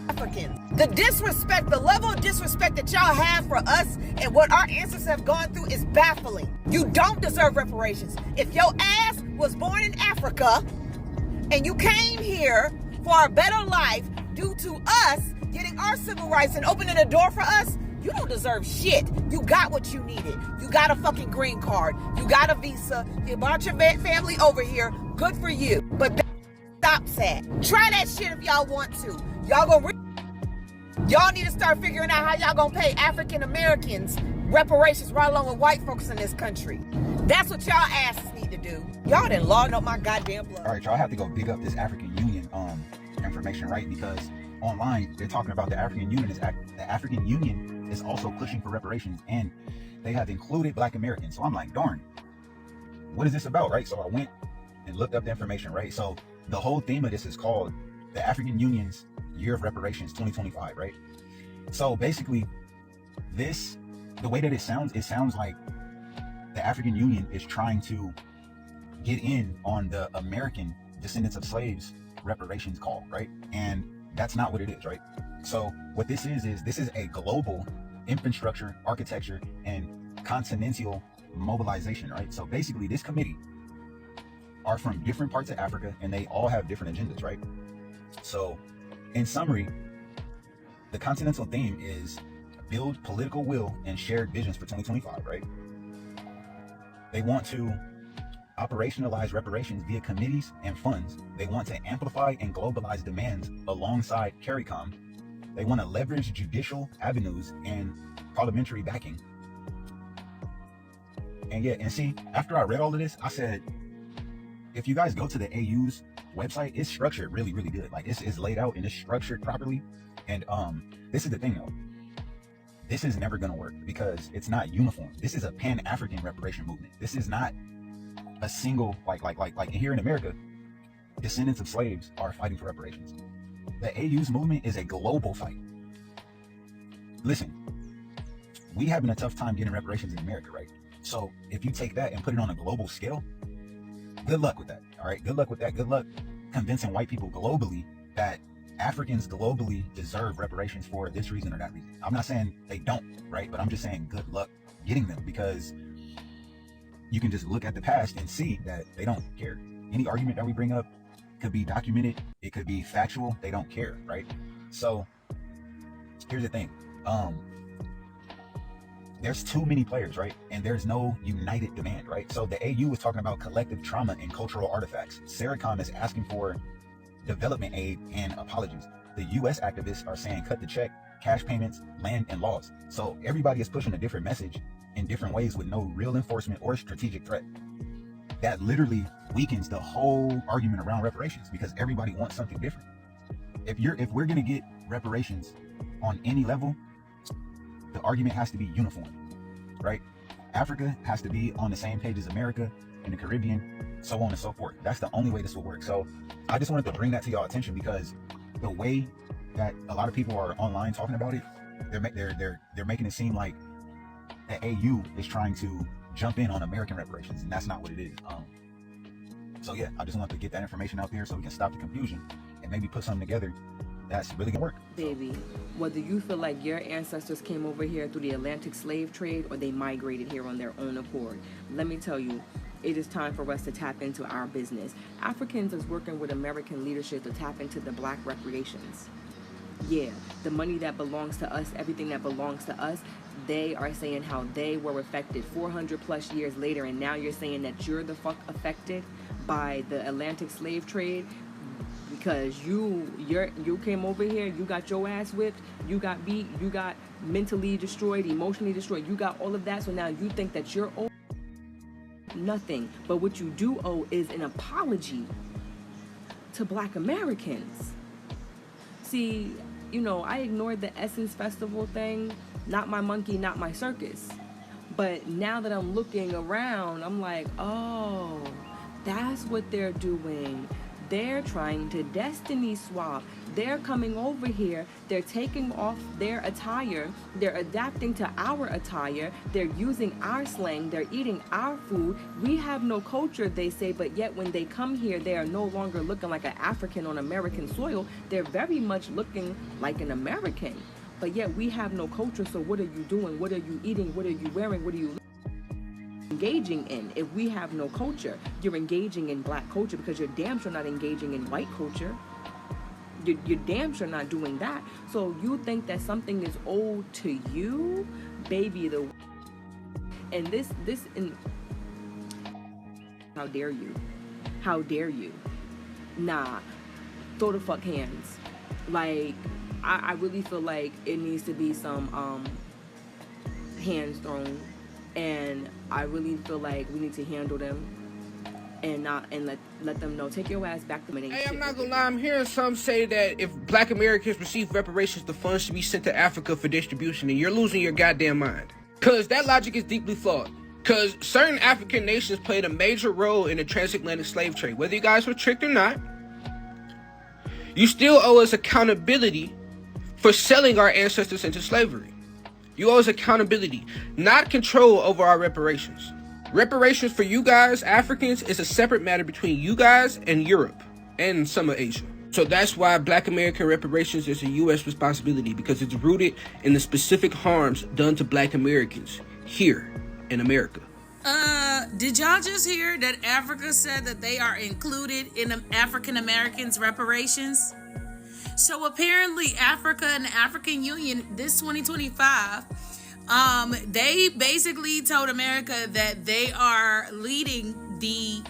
Africans. The disrespect, the level of disrespect that y'all have for us and what our ancestors have gone through is baffling. You don't deserve reparations. If your ass was born in Africa and you came here for a better life due to us getting our civil rights and opening the door for us, you don't deserve shit. You got what you needed. You got a fucking green card. You got a visa. You brought your family over here. Good for you. But stop that. Try that shit if y'all want to. Y'all need to start figuring out how y'all gonna pay African Americans reparations right along with white folks in this country. That's what y'all asses need to do. Y'all done logged up my goddamn blood. All right, y'all have to go dig up this African Union information, right? Because online they're talking about the African Union is also pushing for reparations, and they have included Black Americans. So I'm like, darn, what is this about, right? So I went and looked up the information, right? So the whole theme of this is called the African Union's Year of Reparations 2025, right? So basically, the way that it sounds like the African Union is trying to get in on the American descendants of slaves reparations call, right? And that's not what it is, right? So what this is this is a global infrastructure, architecture, and continental mobilization, right? So basically this committee are from different parts of Africa, and they all have different agendas, right? So in summary, the continental theme is build political will and shared visions for 2025, right? They want to operationalize reparations via committees and funds. They want to amplify and globalize demands alongside CARICOM. They want to leverage judicial avenues and parliamentary backing. And yeah, and see, after I read all of this, I said, if you guys go to the AU's website, it's structured really, really good. Like it's laid out and it's structured properly. And this is the thing though. This is never going to work because it's not uniform. This is a Pan-African reparation movement. This is not a single, like here in America, descendants of slaves are fighting for reparations. The AU's movement is a global fight. Listen, we having a tough time getting reparations in America, right? So if you take that and put it on a global scale, good luck with that. All right, good luck with that. Good luck convincing white people globally that Africans globally deserve reparations for this reason or that reason. I'm not saying they don't, right? But I'm just saying good luck getting them, because you can just look at the past and see that they don't care. Any argument that we bring up could be documented, it could be factual, they don't care, right? So here's the thing. There's too many players, right? And there's no united demand, right? So the AU is talking about collective trauma and cultural artifacts. CARICOM is asking for development aid and apologies. The US activists are saying cut the check, cash payments, land, and laws. So everybody is pushing a different message in different ways with no real enforcement or strategic threat. That literally weakens the whole argument around reparations, because everybody wants something different. If we're gonna get reparations on any level, the argument has to be uniform, right? Africa has to be on the same page as America and the Caribbean, so on and so forth. That's the only way this will work. So I just wanted to bring that to y'all attention, because the way that a lot of people are online talking about it, they're making it seem like the AU is trying to jump in on American reparations, and that's not what it is. So yeah, I just wanted to get that information out there so we can stop the confusion and maybe put something together that's really gonna work. Baby, whether you feel like your ancestors came over here through the Atlantic slave trade or they migrated here on their own accord, let me tell you, it is time for us to tap into our business. Africans is working with American leadership to tap into the black reparations. Yeah, the money that belongs to us, everything that belongs to us, they are saying how they were affected 400 plus years later, and now you're saying that you're the fuck affected by the Atlantic slave trade because you came over here, you got your ass whipped, you got beat, you got mentally destroyed, emotionally destroyed, you got all of that, so now you think that you're owed nothing. But what you do owe is an apology to black Americans. See, you know, I ignored the Essence Festival thing, not my monkey, not my circus. But now that I'm looking around, I'm like, oh, that's what they're doing. They're trying to destiny swap. They're coming over here. They're taking off their attire. They're adapting to our attire. They're using our slang. They're eating our food. We have no culture, they say, but yet when they come here, they are no longer looking like an African on American soil. They're very much looking like an American. But yet we have no culture, so what are you doing? What are you eating? What are you wearing? What are you engaging in? If we have no culture, you're engaging in black culture because you're damn sure not engaging in white culture. You're damn sure not doing that. So you think that something is owed to you, baby? And this how dare you? How dare you? Nah, throw the fuck hands. Like I really feel like it needs to be some hands thrown. And I really feel like we need to handle them and let them know, take your ass back to me. Hey, I'm not gonna lie, I'm hearing some say that if black Americans receive reparations, the funds should be sent to Africa for distribution, and you're losing your goddamn mind. Cause that logic is deeply flawed. Cause certain African nations played a major role in the transatlantic slave trade. Whether you guys were tricked or not, you still owe us accountability for selling our ancestors into slavery. You owe us accountability, not control over our reparations. Reparations for you guys, Africans, is a separate matter between you guys and Europe and some of Asia. So that's why Black American reparations is a U.S. responsibility, because it's rooted in the specific harms done to Black Americans here in America. Did y'all just hear that Africa said that they are included in African Americans' reparations? So apparently Africa and the African Union this 2025, they basically told America that they are leading the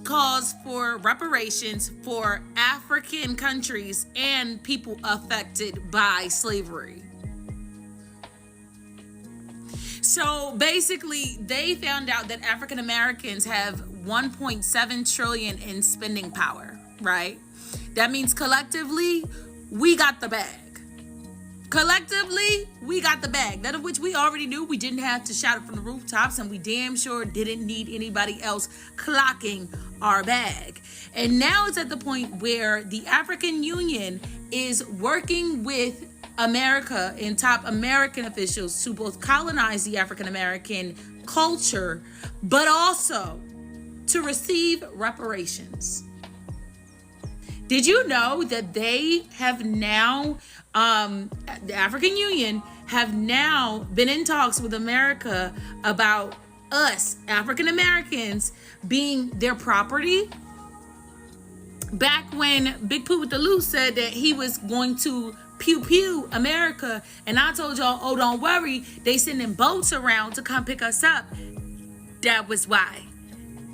cause for reparations for African countries and people affected by slavery. So basically, they found out that African Americans have 1.7 trillion in spending power, right? That means collectively, we got the bag. Collectively, we got the bag. That of which we already knew. We didn't have to shout it from the rooftops, and we damn sure didn't need anybody else clocking our bag. And now it's at the point where the African Union is working with America and top American officials to both colonize the African American culture, but also to receive reparations. Did you know that they have now, the African Union have now been in talks with America about us, African Americans, being their property? Back when Big Pooh with the Loot said that he was going to pew pew America, and I told y'all, oh, don't worry, they sending boats around to come pick us up. That was why.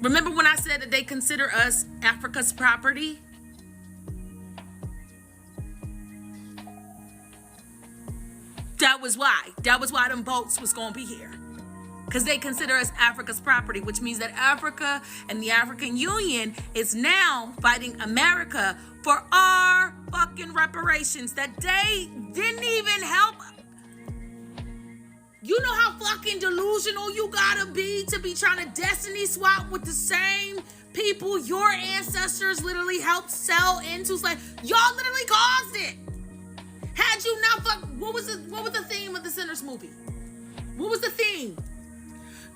Remember when I said that they consider us Africa's property? That was why. That was why them boats was gonna be here. Because they consider us Africa's property, which means that Africa and the African Union is now fighting America for our fucking reparations that they didn't even help. You know how fucking delusional you gotta be to be trying to destiny swap with the same people your ancestors literally helped sell into slavery. Y'all literally caused it. Had you not what was the theme of the Sinners movie? What was the theme?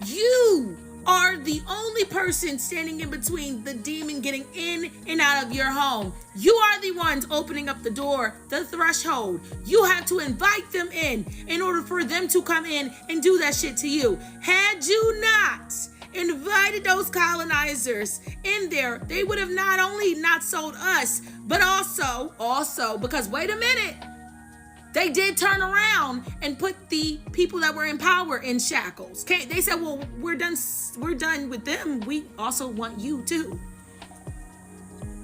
You are the only person standing in between the demon getting in and out of your home. You are the ones opening up the door, the threshold. You have to invite them in order for them to come in and do that shit to you. Had you not invited those colonizers in there, they would have not only not sold us, but also, because wait a minute, they did turn around and put the people that were in power in shackles. Okay, they said, well, we're done with them. We also want you too.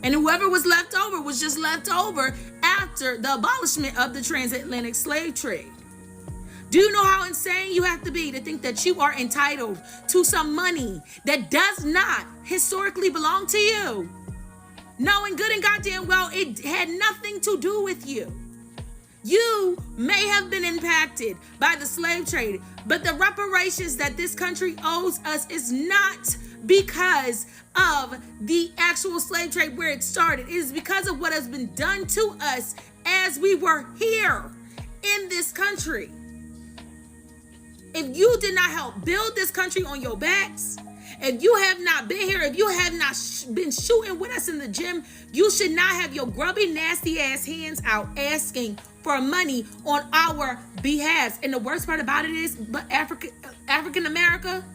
And whoever was left over was just left over after the abolishment of the transatlantic slave trade. Do you know how insane you have to be to think that you are entitled to some money that does not historically belong to you? Knowing good and goddamn well it had nothing to do with you. You may have been impacted by the slave trade, but the reparations that this country owes us is not because of the actual slave trade where it started. It is because of what has been done to us as we were here in this country. If you did not help build this country on your backs, if you have not been here, if you have not been shooting with us in the gym, you should not have your grubby, nasty ass hands out asking for money on our behalf. And the worst part about it is, but African America,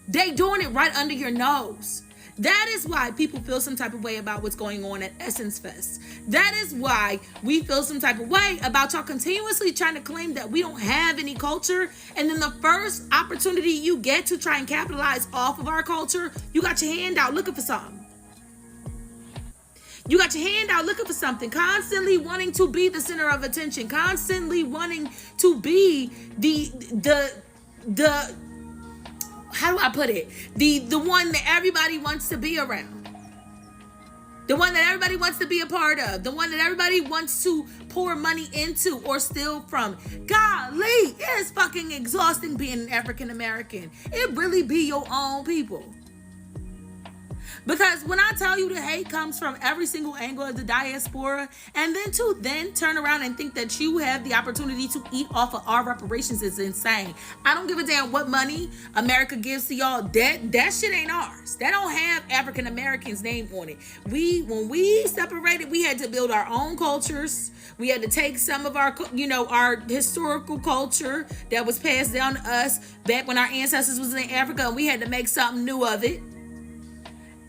they doing it right under your nose. That is why people feel some type of way about what's going on at Essence Fest. That is why we feel some type of way about y'all continuously trying to claim that we don't have any culture. And then the first opportunity you get to try and capitalize off of our culture, you got your hand out looking for something. You got your hand out looking for something, constantly wanting to be the center of attention, constantly wanting to be the how do I put it? The one that everybody wants to be around. The one that everybody wants to be a part of. The one that everybody wants to pour money into or steal from. Golly, it is fucking exhausting being an African American. It really be your own people. Because when I tell you the hate comes from every single angle of the diaspora, and then to then turn around and think that you have the opportunity to eat off of our reparations is insane. I don't give a damn what money America gives to y'all. That shit ain't ours. That don't have African Americans' name on it. When we separated, we had to build our own cultures. We had to take some of our, our historical culture that was passed down to us back when our ancestors was in Africa, and we had to make something new of it.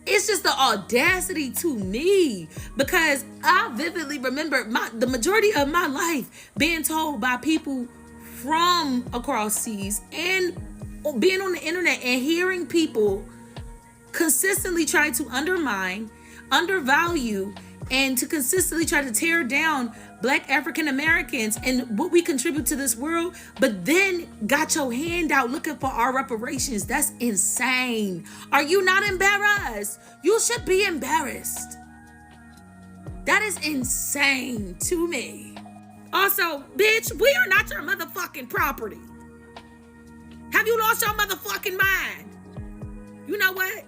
It's just the audacity to me, because I vividly remember the majority of my life being told by people from across seas and being on the internet and hearing people consistently try to undermine, undervalue, and to consistently try to tear down Black African Americans and what we contribute to this world, but then got your hand out looking for our reparations. That's insane. Are you not embarrassed? You should be embarrassed. That is insane to me. Also, bitch, we are not your motherfucking property. Have you lost your motherfucking mind? You know what?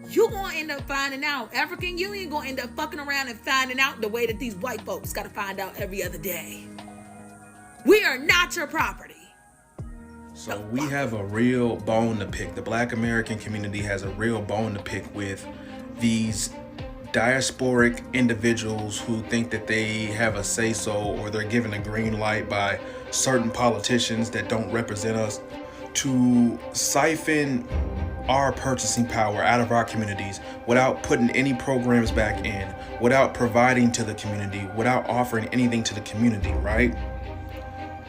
You gonna end up finding out. African Union gonna end up fucking around and finding out the way that these white folks gotta find out every other day. We are not your property. So we have a real bone to pick. The Black American community has a real bone to pick with these diasporic individuals who think that they have a say-so, or they're given a green light by certain politicians that don't represent us to siphon our purchasing power out of our communities without putting any programs back in, without providing to the community, without offering anything to the community, right?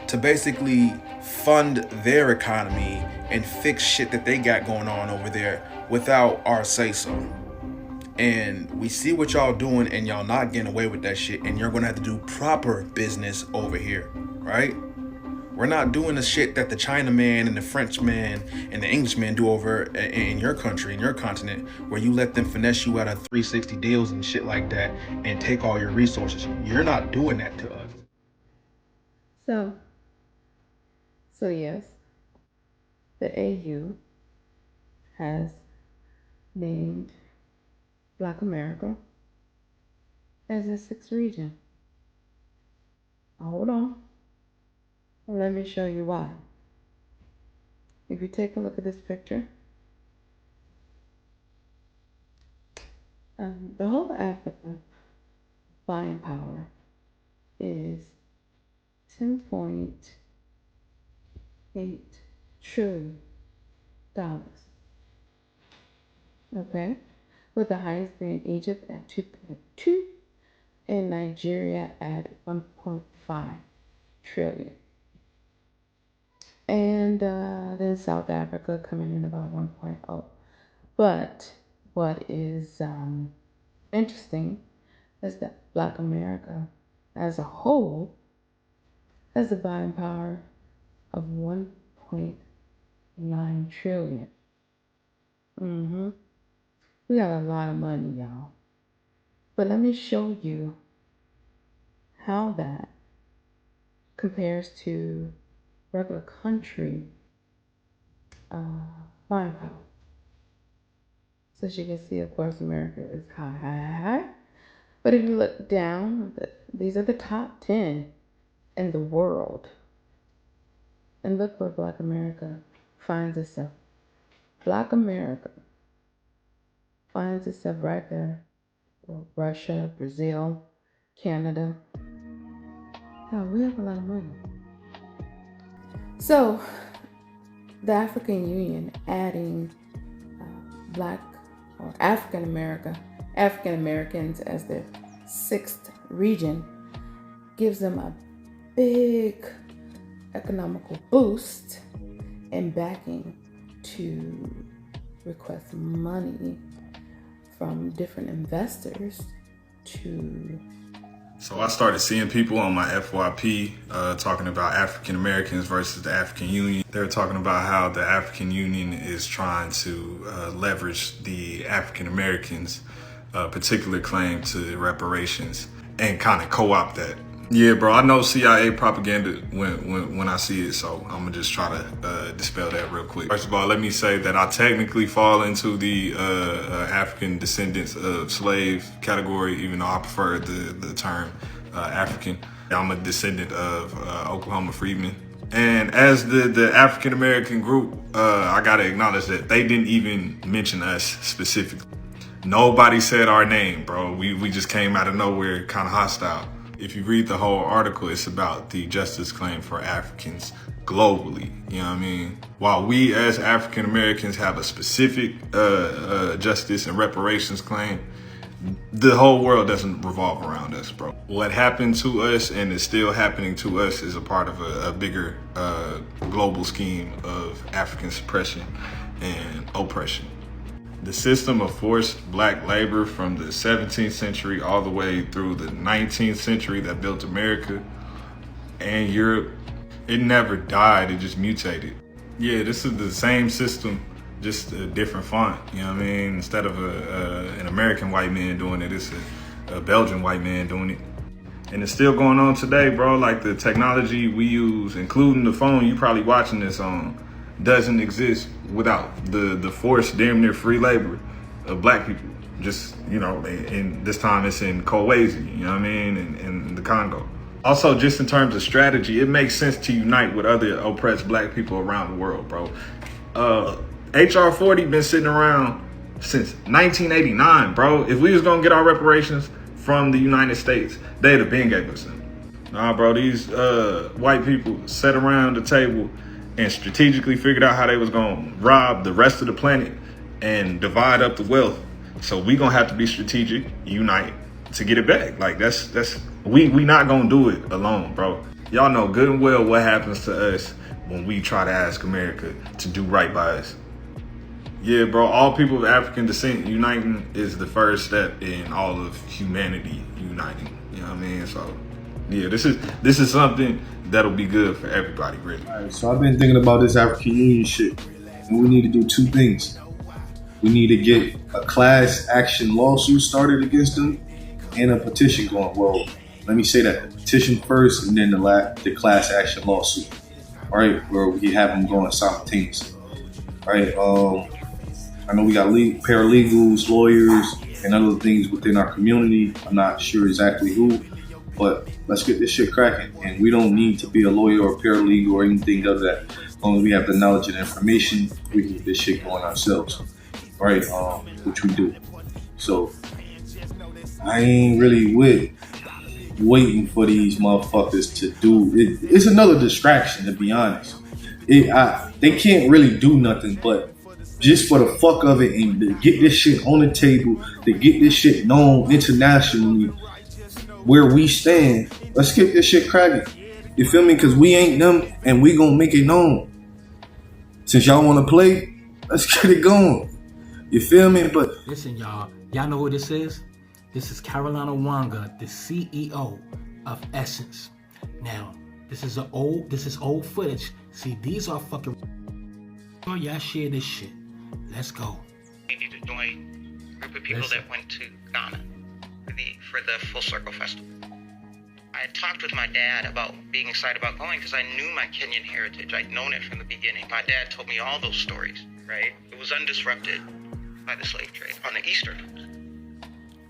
To basically fund their economy and fix shit that they got going on over there without our say-so. And we see what y'all doing, and y'all not getting away with that shit, and you're gonna have to do proper business over here, right? We're not doing the shit that the Chinaman and the Frenchman and the Englishman do over in your country, in your continent, where you let them finesse you out of 360 deals and shit like that and take all your resources. You're not doing that to us. So yes, the AU has named Black America as the 6th region. Hold on. Let me show you why. If you take a look at this picture, the whole Africa buying power is $10.8 trillion. Okay? With the highest being Egypt at 2.2 and Nigeria at 1.5 trillion. And then South Africa coming in about 1.0. But what is interesting is that Black America as a whole has a buying power of 1.9 trillion. We got a lot of money, y'all. But let me show you how that compares to regular country buying power. So as you can see, of course, America is high. But if you look down, these are the top 10 in the world. And look where Black America finds itself. Black America finds itself right there. Russia, Brazil, Canada. Hell, we have a lot of money. So, the African Union adding Black or African Americans as their 6th region gives them a big economical boost and backing to request money from different investors to... So I started seeing people on my FYP talking about African Americans versus the African Union. They were talking about how the African Union is trying to leverage the African Americans' particular claim to reparations and kind of co-opt that Yeah, bro, I know CIA propaganda when I see it, so I'm gonna just try to dispel that real quick. First of all, let me say that I technically fall into the African descendants of slave category, even though I prefer the term African. I'm a descendant of Oklahoma freedmen. And as the African American group, I gotta acknowledge that they didn't even mention us specifically. Nobody said our name, bro. We just came out of nowhere, kind of hostile. If you read the whole article, it's about the justice claim for Africans globally. You know what I mean? While we as African Americans have a specific justice and reparations claim, the whole world doesn't revolve around us, bro. What happened to us and is still happening to us is a part of a bigger global scheme of African suppression and oppression. The system of forced black labor from the 17th century all the way through the 19th century that built America and Europe, it never died, it just mutated. Yeah, this is the same system, just a different font, you know what I mean? Instead of an American white man doing it, it's a Belgian white man doing it. And it's still going on today, bro. Like the technology we use, including the phone you probably watching this on, doesn't exist without the forced, damn near free labor of black people. Just, you know, and this time it's in Kolwezi, you know what I mean, in the Congo. Also, just in terms of strategy, it makes sense to unite with other oppressed black people around the world, bro. HR 40 been sitting around since 1989, bro. If we was gonna get our reparations from the United States, they'd have been gave us them. Nah, bro, these white people sat around the table and strategically figured out how they was gonna rob the rest of the planet and divide up the wealth. So we gonna have to be strategic, unite to get it back. Like we not gonna do it alone, bro. Y'all know good and well what happens to us when we try to ask America to do right by us. Yeah, bro, all people of African descent uniting is the first step in all of humanity uniting. You know what I mean? So yeah, this is something that'll be good for everybody, really. All right, so I've been thinking about this African Union shit, and we need to do two things. We need to get a class action lawsuit started against them and a petition going. Well, let me say that, the petition first and then the class action lawsuit. All right, where we have them going simultaneously. All right, I know we got paralegals, lawyers, and other things within our community. I'm not sure exactly who, but let's get this shit cracking. And we don't need to be a lawyer or a paralegal or anything of that. As long as we have the knowledge and information, we can get this shit going ourselves. Right, which we do. So I ain't really waiting for these motherfuckers to do it. It's another distraction, to be honest. They can't really do nothing but just for the fuck of it and to get this shit on the table, to get this shit known internationally where we stand. Let's get this shit cracking. You feel me? Because we ain't them and we gonna make it known. Since y'all want to play, let's get it going. You feel me? But listen, y'all know who this is? This is Carolina Wanga, the CEO of Essence. Now, this is old footage. See, these are fucking. Oh, y'all share this shit. Let's go. We need to join a group of people that went to Ghana for the Full Circle Festival. I had talked with my dad about being excited about going because I knew my Kenyan heritage. I'd known it from the beginning. My dad told me all those stories, right? It was undisrupted by the slave trade on the eastern coast.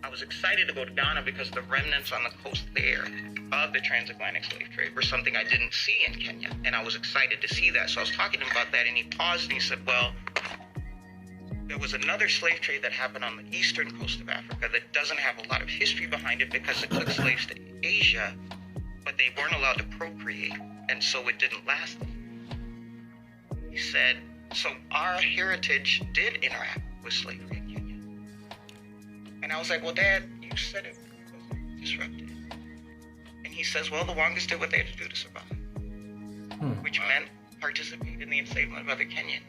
I was excited to go to Ghana because the remnants on the coast there of the transatlantic slave trade were something I didn't see in Kenya, and I was excited to see that. So I was talking to him about that, and he paused and he said, well, there was another slave trade that happened on the eastern coast of Africa that doesn't have a lot of history behind it because it took slaves to Asia, but they weren't allowed to procreate, and so it didn't last. He said, so our heritage did interact with slavery in Kenya. And I was like, well, Dad, you said it was disrupted. And he says, well, the Wangas did what they had to do to survive, which meant participate in the enslavement of other Kenyans.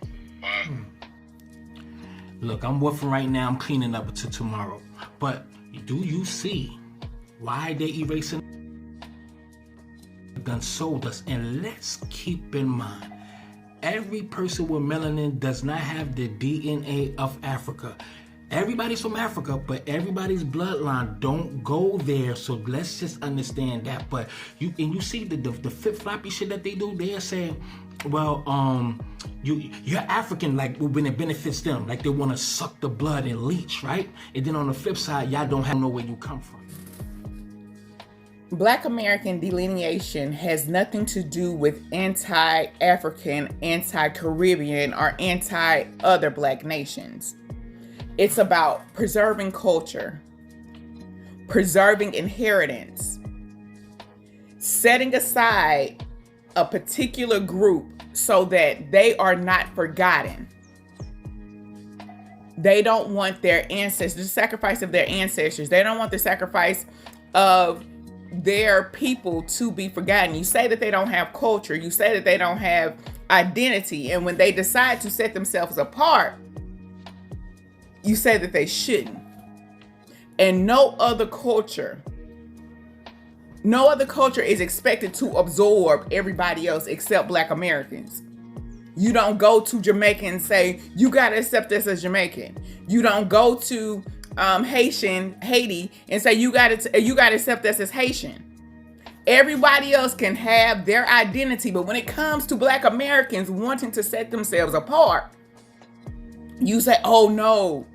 Look, I'm woofing right now. I'm cleaning up until tomorrow. But do you see why they erasing the gun sold us? And let's keep in mind, every person with melanin does not have the DNA of Africa. Everybody's from Africa, but everybody's bloodline don't go there. So let's just understand that. But you see the flip-floppy shit that they do. They're saying, well, you're African, like when it benefits them, like they want to suck the blood and leech, right? And then on the flip side, y'all don't know where you come from. Black American delineation has nothing to do with anti-African, anti-Caribbean, or anti-other black nations. It's about preserving culture, preserving inheritance, setting aside a particular group so that they are not forgotten. They don't want their ancestors, the sacrifice of their ancestors. They don't want the sacrifice of their people to be forgotten. You say that they don't have culture. You say that they don't have identity. And when they decide to set themselves apart, you say that they shouldn't. And no other culture is expected to absorb everybody else except Black Americans. You don't go to Jamaica and say, you got to accept us as Jamaican. You don't go to Haiti and say, you got to accept us as Haitian. Everybody else can have their identity, but when it comes to Black Americans wanting to set themselves apart, you say, oh no,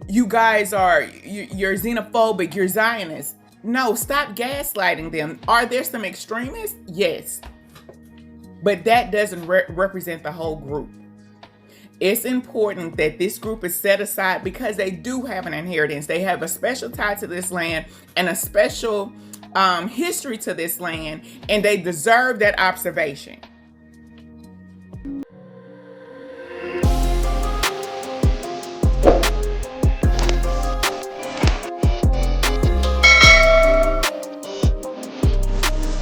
you guys you're xenophobic, you're Zionists. No, stop gaslighting them. Are there some extremists? Yes. But that doesn't represent the whole group. It's important that this group is set aside because they do have an inheritance. They have a special tie to this land and a special history to this land, and they deserve that observation.